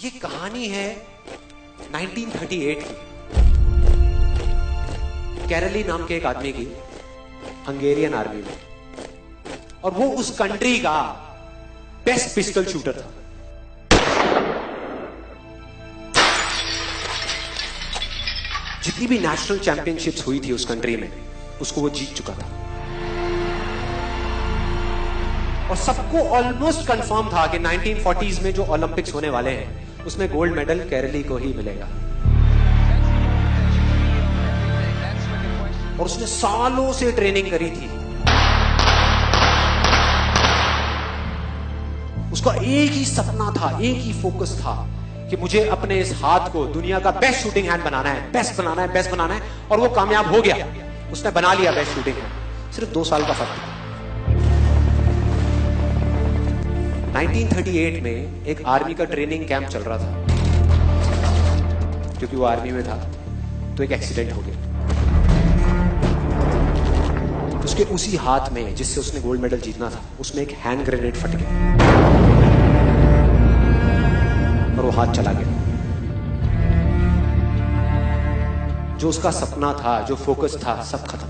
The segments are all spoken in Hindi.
ये कहानी है 1938 की। कैरली नाम के एक आदमी की हंगेरियन आर्मी में, और वो उस कंट्री का बेस्ट पिस्टल शूटर था। जितनी भी नेशनल चैंपियनशिप्स हुई थी उस कंट्री में, उसको वो जीत चुका था। और सबको ऑलमोस्ट कंफर्म था कि 1940s में जो ओलंपिक्स होने वाले हैं उसमें गोल्ड मेडल केरली को ही मिलेगा। और उसने सालों से ट्रेनिंग करी थी। उसका एक ही सपना था, एक ही फोकस था कि मुझे अपने इस हाथ को दुनिया का बेस्ट शूटिंग हैंड बनाना है, बेस्ट बनाना है, बेस्ट बनाना है। और वो कामयाब हो गया, उसने बना लिया बेस्ट शूटिंग हैंड। सिर्फ 2 साल का फर्क था। 1938 में एक आर्मी का ट्रेनिंग कैंप चल रहा था। क्योंकि वो आर्मी में था तो एक एक्सीडेंट हो गया। उसके उसी हाथ में जिससे उसने गोल्ड मेडल जीतना था, उसमें एक हैंड ग्रेनेड फट गया और वो हाथ चला गया। जो उसका सपना था, जो फोकस था, सब खत्म।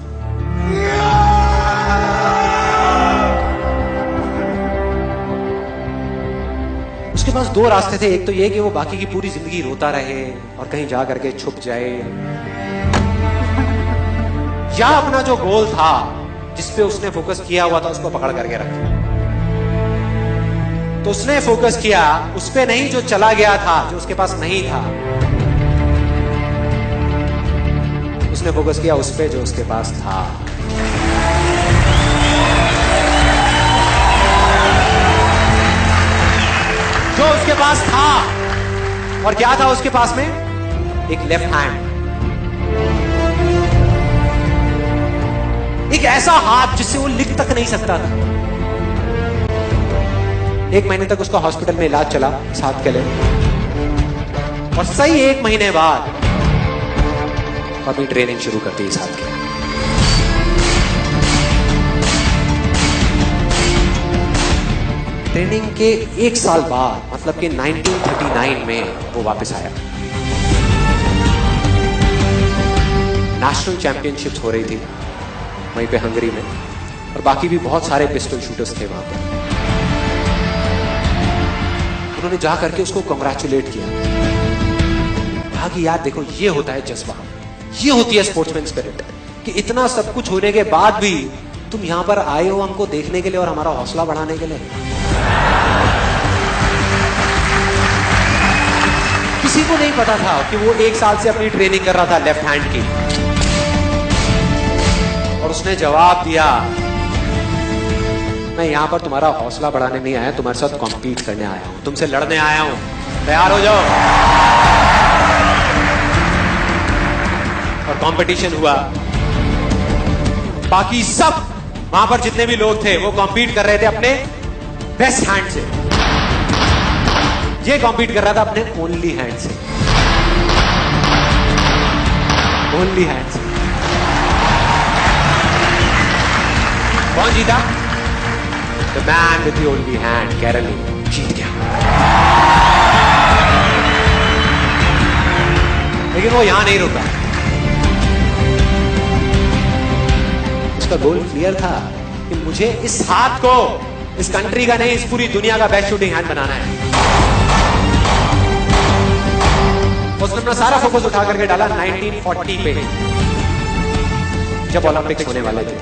उसके पास 2 रास्ते थे। एक तो ये कि वो बाकी की पूरी जिंदगी रोता रहे और कहीं जा करके छुप जाए, या अपना जो गोल था जिस पे उसने फोकस किया हुआ था उसको पकड़ करके रखे। तो उसने फोकस किया उस पे नहीं जो चला गया था, जो उसके पास नहीं था। उसने फोकस किया उस पे जो उसके पास था। जो उसके पास था, और क्या था उसके पास में? एक लेफ्ट हैंड, एक ऐसा हाथ जिससे वो लिख तक नहीं सकता था। 1 महीने तक उसका हॉस्पिटल में इलाज चला इस हाथ के लिए, और सही 1 महीने बाद अपनी ट्रेनिंग शुरू कर दी इस हाथ के। ट्रेनिंग के 1 साल बाद, मतलब कि 1939 में वो वापस आया। नेशनल चैंपियनशिप्स हो रही थी वहीं पे हंगरी में, और बाकी भी बहुत सारे पिस्टल शूटर्स थे वहां पर। उन्होंने जा करके उसको कंग्रेचुलेट किया। कहा कि यार देखो, ये होता है जज्बा, ये होती है स्पोर्ट्समैन स्पिरिट, कि इतना सब कुछ होने के बाद भी तुम यहां पर आए हो हमको देखने के लिए और हमारा हौसला बढ़ाने के लिए। किसी को नहीं पता था कि वो 1 साल से अपनी ट्रेनिंग कर रहा था लेफ्ट हैंड की। और उसने जवाब दिया, मैं यहां पर तुम्हारा हौसला बढ़ाने नहीं आया, तुम्हारे साथ कॉम्पीट करने आया हूं, तुमसे लड़ने आया हूं, तैयार हो जाओ। और कंपटीशन हुआ। बाकी सब वहां पर जितने भी लोग थे वो कॉम्पीट कर रहे थे अपने बेस्ट हैंड से। ये कॉम्पीट कर रहा था अपने ओनली हैंड से, ओनली हैंड से। कौन जीता? The man with the only hand, केरली जीत गया। लेकिन वो यहां नहीं रुका। उसका गोल क्लियर था कि मुझे इस हाथ को इस कंट्री का नहीं, इस पूरी दुनिया का बेस्ट शूटिंग हैंड बनाना है। उसने अपना सारा फोकस उठा करके डाला 1940 पे, जब ओलंपिक्स होने वाले थे।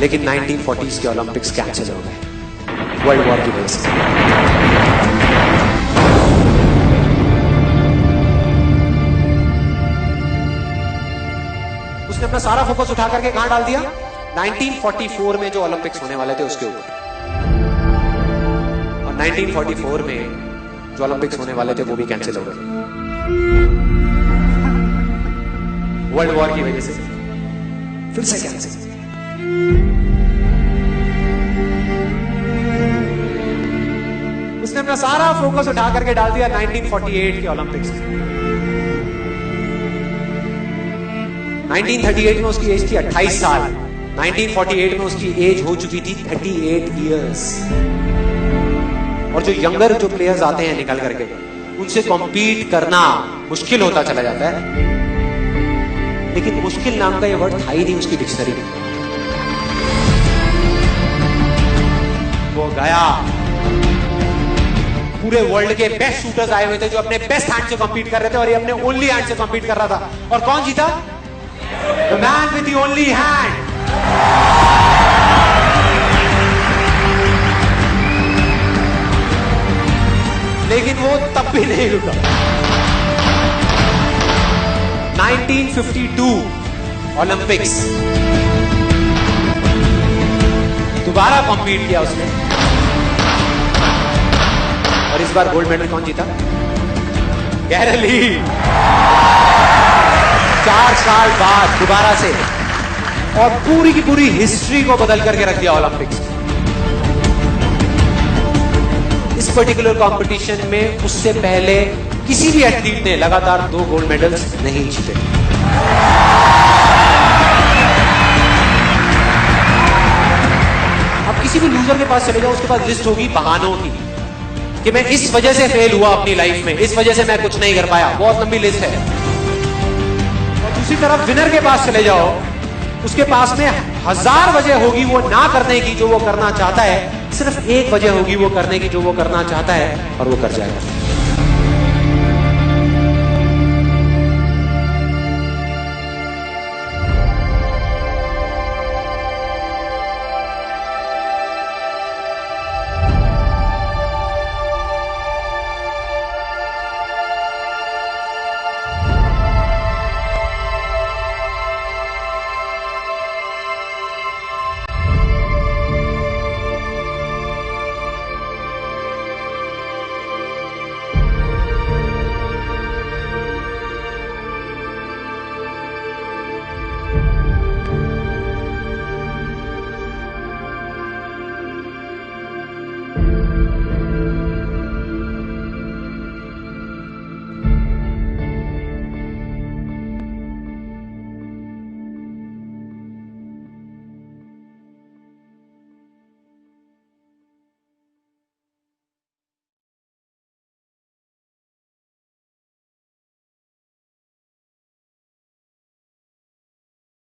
लेकिन 1940s के ओलंपिक्स कैंसिल हो गए वर्ल्ड वॉर की वजह से। उसने अपना सारा फोकस उठा करके कहां डाल दिया? 1944 में जो ओलंपिक्स होने वाले थे उसके ऊपर। और 1944 में जो ओलंपिक्स होने वाले थे वो भी कैंसिल हो गए वर्ल्ड वॉर की वजह से। फिर से कैंसिल। उसने अपना सारा फोकस उठा करके डाल दिया 1948 के ओलंपिक्स में। 1938 में उसकी एज थी 28 साल, 1948 में उसकी एज हो चुकी थी 38 इयर्स। और जो यंगर जो प्लेयर्स आते हैं निकल करके, उनसे कॉम्पीट करना मुश्किल होता चला जाता है। लेकिन मुश्किल नाम का ये वर्ड था ही नहीं उसकी डिक्शनरी में। वो गया, पूरे वर्ल्ड के बेस्ट शूटर्स आए हुए थे जो अपने बेस्ट हैंड से कॉम्पीट कर रहे थे, और ये अपने ओनली हैंड से कॉम्पीट कर रहा था। और कौन जीता? The man with the only hand. लेकिन वो तब भी नहीं रुका। 1952 ओलंपिक्स, दोबारा कॉम्पीट किया उसने, और इस बार गोल्ड मेडल कौन जीता? गैरल ली। 4 साल बाद दोबारा से, और पूरी की पूरी हिस्ट्री को बदल करके रख दिया ओलंपिक्स। इस पर्टिकुलर कंपटीशन में उससे पहले किसी भी एथलीट ने लगातार 2 गोल्ड मेडल्स नहीं जीते। अब किसी भी लूजर के पास चले जाओ, उसके पास लिस्ट होगी बहानों की कि मैं इस वजह से फेल हुआ अपनी लाइफ में, इस वजह से मैं कुछ नहीं कर पाया। बहुत लंबी लिस्ट है। और दूसरी तरफ विनर के पास चले जाओ, उसके पास में 1000 वजह होगी वो ना करने की जो वो करना चाहता है, सिर्फ एक वजह होगी वो करने की जो वो करना चाहता है, और वो कर जाएगा।